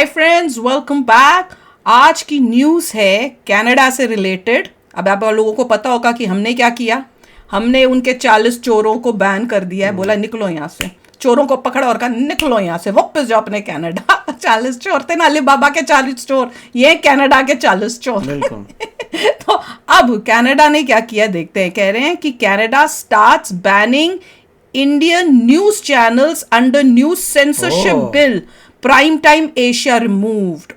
Hi friends, welcome back. आज की news है कनाडा से रिलेटेड। अब आप लोगों को पता होगा कि हमने क्या किया। हमने उनके 40 चोरों को बैन कर दिया है। बोला निकलो यहाँ से, चोरों को पकड़ा और कहा निकलो यहाँ से, वापस जाओ अपने कनाडा। 40 चोर थे ना, अली बाबा के 40 चोर, ये कनाडा के 40 चोर। तो अब कनाडा ने क्या किया देखते हैं। कह रहे हैं कि Canada starts banning Indian news channels under news censorship bill, prime time Asia removed.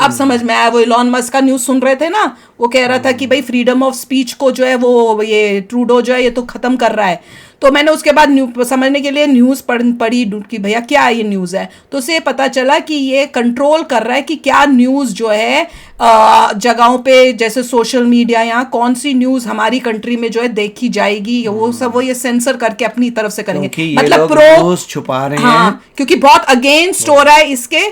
अब समझ में आया। वो इलॉन मस्क का न्यूज सुन रहे थे ना, वो कह रहा था कि भाई फ्रीडम ऑफ स्पीच को जो है वो ये ट्रूडो जो है ये तो खत्म कर रहा है। तो मैंने उसके बाद समझने के लिए न्यूज़ पढ़ी कि भैया क्या ये न्यूज़ है। तो उसे पता चला कि ये कंट्रोल कर रहा है कि क्या न्यूज़ जो है जगहों पे, जैसे सोशल मीडिया, यहाँ कौन सी न्यूज़ हमारी कंट्री में जो है देखी जाएगी, वो सब वो ये सेंसर करके अपनी तरफ से करेंगे। मतलब प्रो न्यूज़ छुपा रहे हैं। हाँ, क्योंकि बहुत अगेंस्ट हो रहा है इसके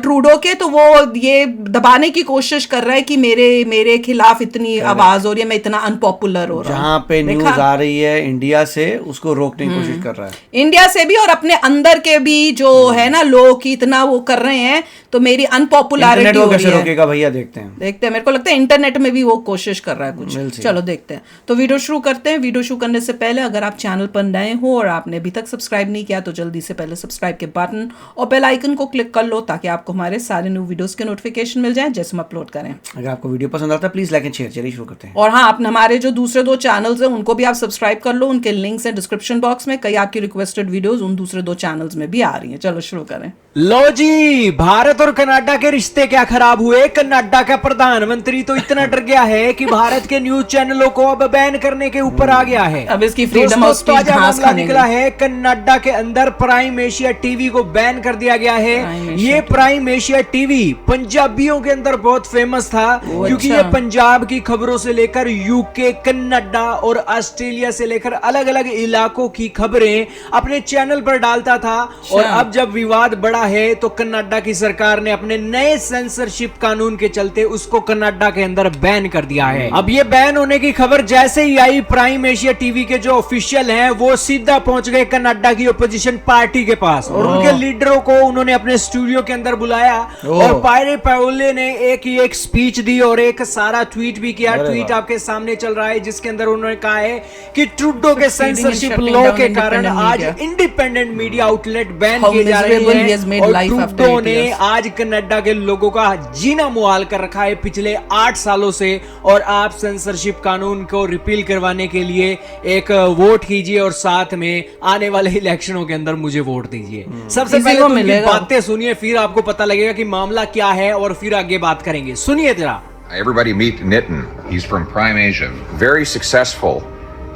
ट्रूडो के, तो वो ये दबाने की कोशिश कर रहा है कि मेरे खिलाफ इतनी आवाज हो रही है, मैं इतना अनपॉपुलर हो रहा हूँ। जहाँ पे न्यूज आ रही है इंडिया से, उसको रोकने की कोशिश कर रहा है। इंडिया से भी और अपने अंदर के भी जो है ना लोग की इतना वो कर रहे हैं, तो मेरी अनपॉपुलैरिटी हो रही है। रोकेगा भैया, देखते हैं। मेरे को लगता है इंटरनेट में भी वो कोशिश कर रहा है कुछ। चलो देखते हैं। तो वीडियो शुरू करते हैं। वीडियो शुरू करने से पहले अगर आप चैनल पर नए हो और आपने अभी तक सब्सक्राइब नहीं किया तो जल्दी से पहले सब्सक्राइब के बटन और बेल आइकन को क्लिक कर लो, ताकि आपको हमारे सारे न्यू वीडियोस के नोटिफिकेशन मिल जाए जैसे हम अपलोड करें। अगर आपको वीडियो पसंद आता है प्लीज लाइक एंड शेयर। चलिए शुरू करते हैं। और हाँ, अपने हमारे जो दूसरे 2 चैनल्स हैं उनको भी आप सब्सक्राइब कर लो। उनके लिंक्स हैं डिस्क्रिप्शन बॉक्स में। कई आपकी रिक्वेस्टेड वीडियोस उन दूसरे 2 चैनल्स में भी आ रही हैं। चलो शुरू करें। लो जी, भारत और कनाडा के रिश्ते क्या खराब हुए। कनाडा का प्रधानमंत्री तो इतना डर गया है कि भारत के न्यूज चैनलों को अब बैन करने के ऊपर आ गया है। अब इसकी फ्रीडम ऑफ स्पीच घास खाने निकला है। कनाडा के अंदर प्राइम एशिया टीवी को बैन कर दिया गया है। ये प्राइम एशिया टीवी पंजाबियों के अंदर बहुत फेमस था, क्योंकि ये पंजाब की खबरों से लेकर यूके, कनाडा और ऑस्ट्रेलिया से लेकर अलग अलग इलाकों की खबरें अपने चैनल पर डालता था। और अब जब विवाद बढ़ा है तो कनाडा की सरकार ने अपने नए सेंसरशिप कानून के चलते उसको कनाडा के अंदर बैन कर दिया है। अब ये बैन होने की खबर जैसे ही आई, प्राइम एशिया टीवी के जो ऑफिशियल हैं वो सीधा पहुंच गए कनाडा की ओपोजिशन पार्टी के पास और उनके लीडरों को उन्होंने अपने स्टूडियो के अंदर बुलाया और पायरे पाओले ने एक स्पीच दी और एक सारा ट्वीट भी किया। ट्वीट आपके सामने चल रहा है, जिसके अंदर उन्होंने कहा है कि ट्रूडो के सेंसरशिप लॉ के कारण आज इंडिपेंडेंट मीडिया आउटलेट बैन किए जा रहे हैं और ट्रूडो ने आज कनाडा के लोगों का जीना मुहाल कर रखा है पिछले 8 सालों से। और आप सेंसरशिप कानून को रिपील करवाने के लिए एक वोट कीजिए और साथ में आने वाले इलेक्शनों के अंदर मुझे वोट दीजिए। सबसे पहले तो उनकी बातें सुनिए, फिर आपको पता लगेगा कि मामला क्या है और फिर आगे बात करेंगे। सुनिए जरा। Everybody meet Nitin. He's from Prime Asia. Very successful,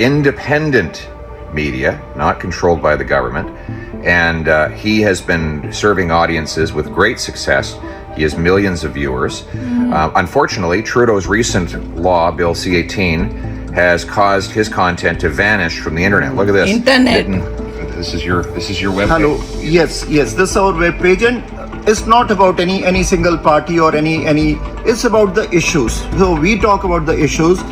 independent media, not controlled by the government. And he has been serving audiences with great success. He has millions of viewers. Unfortunately, Trudeau's recent law, Bill C-18, has caused his content to vanish from the internet. Look at this. Internet. Nitin, this is your web page. Hello. Yes. This is our web page, and it's not about any single party or any. It's about the issues. So we talk about the issues.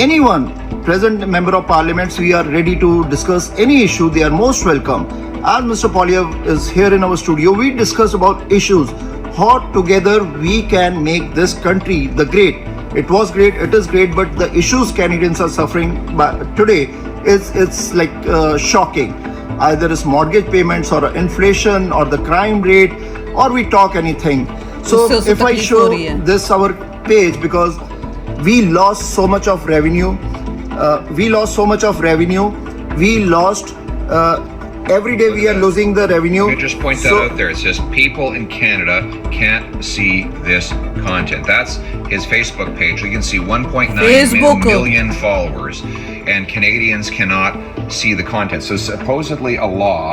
Anyone present member of parliaments, we are ready to discuss any issue. They are most welcome. As Mr. Polyev is here in our studio, we discuss about issues. How together we can make this country the great. It was great, it is great, but the issues Canadians are suffering today it's like shocking. Either it's mortgage payments or inflation or the crime rate, or we talk anything. So if I show this our page, because we lost so much of revenue, we lost every day we are losing the revenue. You just point that out there. It says people in Canada can't see this content. That's his Facebook page. You can see 1.9 million followers, and Canadians cannot see the content. So supposedly a law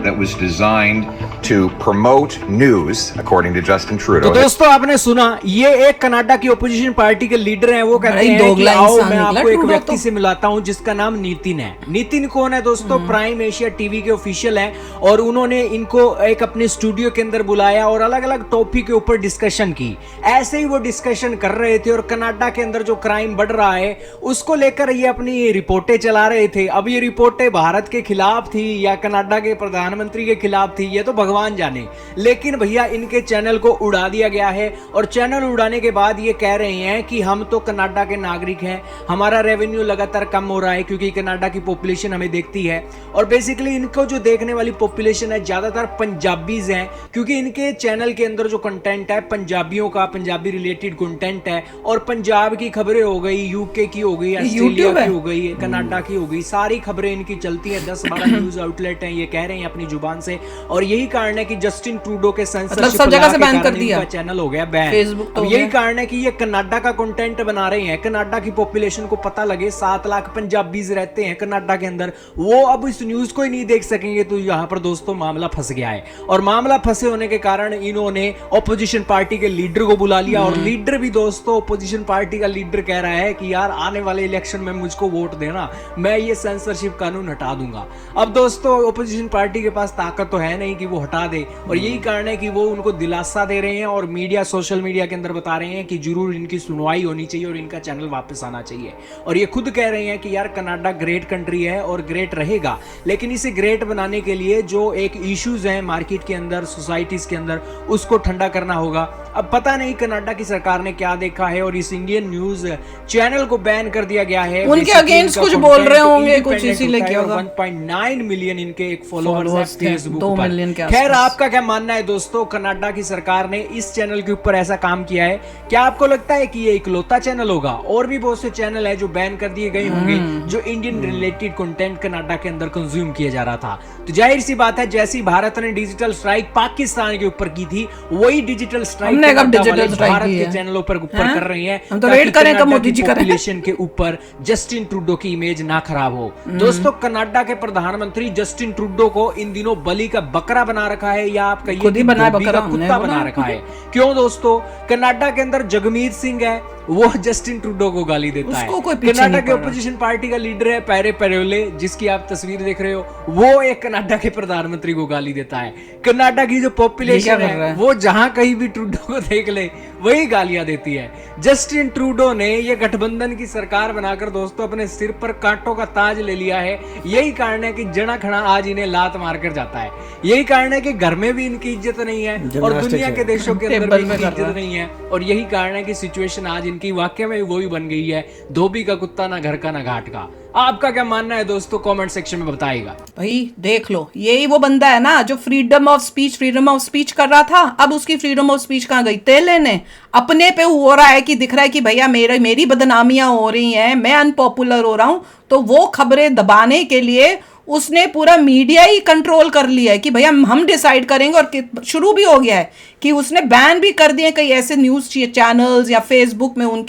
that was designed to promote news, according to Justin Trudeau. तो दोस्तों आपने सुना, ये एक Canada की opposition party के leader हैं। वो कहते हैं कि आओ मैं आपको एक व्यक्ति से मिलाता हूं जिसका नाम नितिन है। नितिन कौन है दोस्तों? प्राइम एशिया टीवी के ऑफिशियल हैं और उन्होंने इनको एक अपने स्टूडियो के अंदर बुलाया और अलग अलग टॉपिक के ऊपर डिस्कशन की। ऐसे ही वो डिस्कशन कर रहे थे और कनाडा के अंदर जो क्राइम बढ़ रहा है उसको लेकर ये अपनी रिपोर्टें चला रहे थे। अब ये रिपोर्टें भारत के खिलाफ थी या कनाडा के प्रधानमंत्री के खिलाफ थी, ये तो भगवान जाने, लेकिन भैया इनके चैनल को उड़ा दिया गया है। और चैनल उड़ाने के बाद ये कह रहे हैं कि हम तो कनाडा के नागरिक हैं, हमारा रेवेन्यू लगातार कम हो रहा है क्योंकि कनाडा की पॉपुलेशन हमें देखती है। और बेसिकली इनको जो देखने वाली पॉपुलेशन है ज्यादातर पंजाबीज हैं, क्योंकि इनके चैनल के अंदर जो कंटेंट है पंजाबियों का, पंजाबी रिलेटेड कंटेंट है। और पंजाब की खबरें हो गई, यूके की हो गई, ऑस्ट्रेलिया की हो गई, कनाडा की हो गई, सारी खबरें इनकी चलती है। 10-12 न्यूज आउटलेट हैं, ये कह रहे हैं अपनी जुबान से। और यही कारण है कि जस्टिन ट्रूडो के सेंसरशिप सब जगह से बैन कर दिया, चैनल हो गया बैन। फेसबुक तो यही कारण है कि ये कनाडा का कंटेंट बना रहे हैं। कनाडा की पॉपुलेशन को पता लगे 7 लाख पंजाबीज रहते हैं कनाडा के अंदर, वो अब इस न्यूज को ही नहीं देख सकेंगे। तो यहाँ पर दोस्तों मामला फंस गया है। और मामला फंसे होने के कारण इन्होंने ऑपोजिशन पार्टी के लीडर को बुला लिया। और लीडर भी दोस्तों, ऑपोजिशन पार्टी का लीडर कह रहा है कि यार आने वाले इलेक्शन में मुझको वोट देना, मैं ये सेंसरशिप कानून हटा दूंगा। अब दोस्तों ऑपोजिशन पार्टी के पास ताकत तो है नहीं कि वो हटा दे, और यही कारण है कि वो उनको दिलासा दे रहे हैं। और मीडिया, सोशल मीडिया के अंदर बता रहे हैं कि जरूर इनकी सुनवाई होनी चाहिए और इनका चैनल वापस आना चाहिए। और ये खुद कह रहे हैं कि यार कनाडा ग्रेट कंट्री है और ग्रेट रहेगा, लेकिन इसे ग्रेट बनाने के लिए जो एक इश्यूज हैं मार्केट के अंदर, सोसाइटीज के अंदर, उसको ठंडा करना होगा। अब पता नहीं कनाडा की सरकार ने क्या देखा है और इस इंडियन न्यूज चैनल को बैन कर दिया गया है। उनके अगेंस्ट कुछ बोल रहे होंगे, कुछ इसीलिए किया होगा। 1.9 मिलियन इनके एक फॉलोअर्स हैं फेसबुक 2 पर। मिलियन के खैर आपका क्या मानना है दोस्तों, कनाडा की सरकार ने इस चैनल के ऊपर ऐसा काम किया है, क्या आपको लगता है कि ये इकलौता चैनल होगा? और भी बहुत से चैनल है जो बैन कर दिए गए होंगे जो इंडियन रिलेटेड कंटेंट कनाडा के अंदर कंज्यूम किया जा रहा था। तो जाहिर सी बात है, जैसी भारत ने डिजिटल स्ट्राइक पाकिस्तान के ऊपर की थी, वही डिजिटल स्ट्राइक भारत के चैनलों पर ऊपर कर रही है। हम तो वेट करें कब मोदी जी करें पॉपुलेशन के ऊपर जस्टिन ट्रूडो की इमेज ना खराब हो। दोस्तों कनाडा के प्रधानमंत्री जस्टिन ट्रूडो को इन दिनों बलि का बकरा बना रखा है, या आप कहिए कुत्ता बना रखा है। क्यों दोस्तों? कनाडा के अंदर जगमीत सिंह है, वो जस्टिन ट्रूडो को गाली देता है। कनाडा के ओपोजिशन पार्टी का लीडर है पैरे पेरोले, जिसकी आप तस्वीर देख रहे हो, वो एक कनाडा के प्रधानमंत्री को गाली देता है। कनाडा की जो पॉपुलेशन है वो जहां कहीं भी ट्रूडो को देख ले वही गालियां देती है। जस्टिन ट्रूडो ने ये गठबंधन की सरकार बनाकर दोस्तों अपने सिर पर कांटों का ताज ले लिया है। यही कारण है कि जना खड़ा आज इन्हें लात मारकर जाता है। यही कारण है कि घर में भी इनकी इज्जत नहीं है और दुनिया के देशों के अंदर भी इनकी इज्जत नहीं है। और यही कारण है कि सिचुएशन आज इनकी वाकई में वही बन गई है, धोबी का कुत्ता ना घर का ना घाट का। आपका क्या मानना है दोस्तों, कमेंट सेक्शन में बताइएगा। भाई देख लो, यही वो बंदा है ना जो फ्रीडम ऑफ स्पीच कर रहा था। अब उसकी फ्रीडम ऑफ स्पीच कहाँ गई? तेल लेने अपने पे हो रहा है कि दिख रहा है कि भैया मेरी बदनामियां हो रही हैं, मैं अनपॉपुलर हो रहा हूं, तो वो खबरें दबाने के लिए उसने पूरा मीडिया ही कंट्रोल कर लिया है कि भैया हम डिसाइड करेंगे। और शुरू भी हो गया है कि उसने बैन भी कर दिए कई ऐसे न्यूज चैनल्स या फेसबुक में उन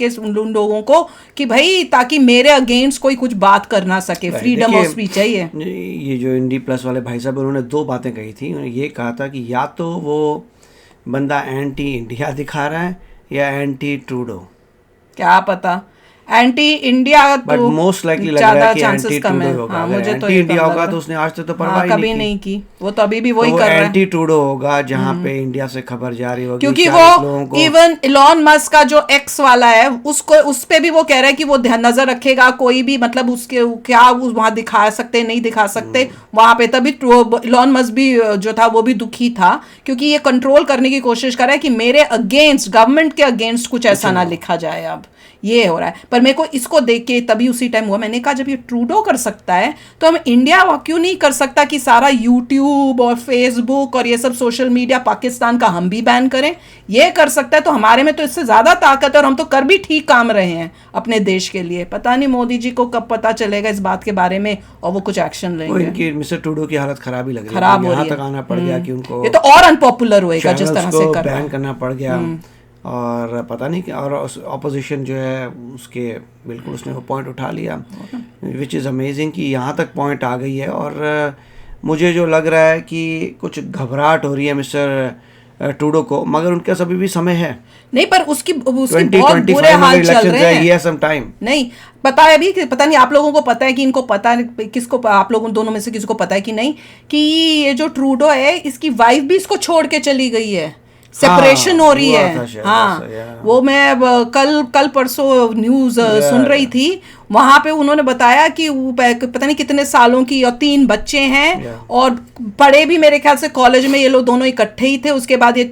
लोगों को कि भाई ताकि मेरे अगेंस्ट कोई कुछ बात कर ना सके। फ्रीडम ऑफ स्पीच है ये जो इंडी प्लस वाले भाई साहब, उन्होंने 2 बातें कही थी। उन्होंने ये कहा था कि या तो वो बंदा एंटी इंडिया दिखा रहा है या एंटी ट्रूडो, क्या पता anti India, but most likely लग रहा है कि एंटी ट्रूडो होगा। हाँ, मुझे तो एंटी इंडिया होगा तो उसने आज तक तो परवाह कभी नहीं की। वो तो अभी भी वही कर रहा है। एंटी ट्रूडो होगा जहां पे इंडिया से खबर जारी होगी, क्योंकि वो इवन इलॉन मस्क का जो एक्स वाला है उसको, उस पे भी वो कह रहा है कि वो ध्यान नजर रखेगा, कोई भी मतलब उसके क्या वहां दिखा सकते नहीं दिखा सकते वहां पे। तभी इलॉन मस्क भी जो था वो भी दुखी था, क्योंकि ये कंट्रोल करने की कोशिश कर रहा है कि मेरे अगेंस्ट, गवर्नमेंट के अगेंस्ट कुछ ऐसा ना लिखा जाए। अब ये हो रहा है। पर मेरे को इसको देख के तभी उसी टाइम हुआ, मैंने कहा जब ये ट्रूडो कर सकता है तो हम इंडिया क्यों नहीं कर सकता कि सारा यूट्यूब और फेसबुक और ये सब सोशल मीडिया पाकिस्तान का हम भी बैन करें। ये कर सकता है तो हमारे में तो इससे ज्यादा ताकत है और हम तो कर भी ठीक काम रहे हैं अपने देश के लिए। पता नहीं मोदी जी को कब पता चलेगा इस बात के बारे में और वो कुछ एक्शन लेंगे। इनकी मिस्टर ट्रूडो की हालत खराब ही लग रही है, खराब हो रही है। यहाँ तक आना पड़ गया कि उनको ये तो और अनपॉपुलर होएगा जिस तरह से कर रहा है। बैन करना पड़ गया। और पता नहीं कि और ऑपोजिशन जो है उसके बिल्कुल उसने वो पॉइंट उठा लिया, विच इज़ अमेजिंग कि यहाँ तक पॉइंट आ गई है। और मुझे जो लग रहा है कि कुछ घबराहट हो रही है मिस्टर ट्रूडो को, मगर उनके पास अभी भी समय है। नहीं, पर उसकी बहुत बुरे हाल चल रहे हैं। सम टाइम नहीं पता है अभी, पता नहीं आप लोगों को पता है कि इनको पता है, किसको, आप लोगों दोनों में से किसी को पता है कि नहीं, कि ये जो ट्रूडो है इसकी वाइफ भी इसको छोड़ के चली गई है, सेपरेशन हो रही है। हाँ, वो मैं कल परसों न्यूज सुन रही थी, वहां पे उन्होंने बताया कि वो पता नहीं कितने सालों की और 3 बच्चे हैं और पढ़े भी मेरे ख्याल से कॉलेज में, ये लोग दोनों इकट्ठे ही थे, उसके बाद ये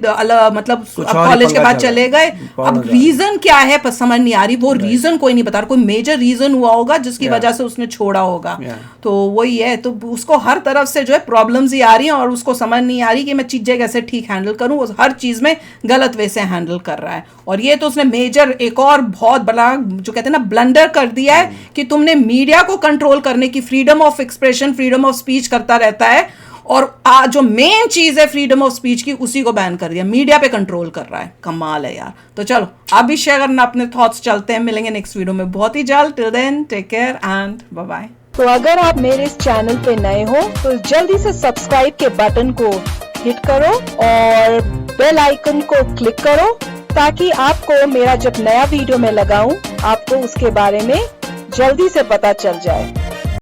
मतलब कॉलेज के बाद चले गए। अब रीजन क्या है समझ नहीं आ रही, वो रीजन कोई नहीं बता रहा, कोई मेजर रीजन हुआ होगा जिसकी वजह से उसने छोड़ा होगा। तो वही है, तो उसको हर तरफ से जो है प्रॉब्लम्स ही आ रही हैं और उसको समझ नहीं आ रही कि मैं चीजें कैसे ठीक हैंडल करूं, वो हर चीज में गलत वे से हैंडल कर रहा है। और ये तो उसने मेजर एक और बहुत बड़ा जो कहते हैं ना ब्लंडर कर दिया है कि तुमने मीडिया को कंट्रोल करने की, freedom of expression, freedom of speech करता रहता है और जो मेन चीज है फ्रीडम ऑफ स्पीच की, उसी को बैन कर दिया, मीडिया पे कंट्रोल कर रहा है। कमाल है यार। तो चलो आप भी शेयर करना अपने थॉट्स, चलते हैं, मिलेंगे नेक्स्ट वीडियो में बहुत ही जल्द। Till then take care and bye bye. तो अगर आप मेरे इस चैनल पे नए हो तो जल्दी से सब्सक्राइब के बटन को हिट करो और बेल आइकन को क्लिक करो ताकि आपको मेरा जब नया वीडियो मैं लगाऊं आपको उसके बारे में जल्दी से पता चल जाए।